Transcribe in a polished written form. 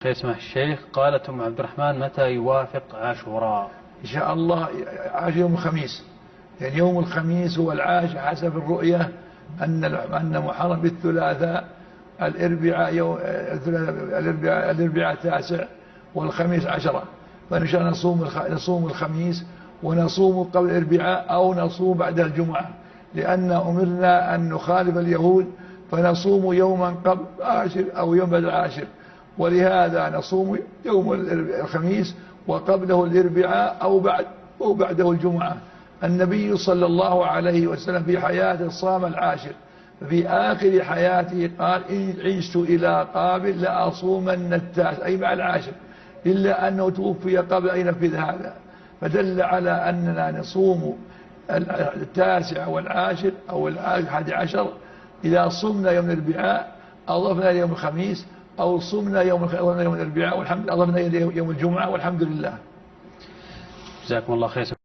يسمح الشيخ، قالت أم عبد الرحمن: متى يوافق عاشوراء؟ إن شاء الله عاشر يوم الخميس، يعني يوم الخميس هو العاشر حسب الرؤية، أن محرم بالثلاثاء، الأربعاء 9 والخميس 10. فإن شاء الله نصوم الخميس ونصوم قبل الأربعاء أو نصوم بعد الجمعة، لأن أمرنا أن نخالف اليهود فنصوم يوما قبل 10 أو يوم بعد 10، ولهذا نصوم يوم الخميس وقبله الأربعاء أو بعده الجمعة. النبي صلى الله عليه وسلم في حياته صام العاشر، في آخر حياته قال: إن عشت إلى قابل لأصومن التاسع، أي مع العاشر، إلا أنه توفي قبل أن ينفذ هذا، فدل على أننا نصوم التاسع والعاشر أو الحادي عشر. إذا صمنا يوم الأربعاء أضفنا يوم الخميس، أو صمنا يوم الأربعاء والحمد أضفنا يوم الجمعة والحمد لله. جزاكم الله خير.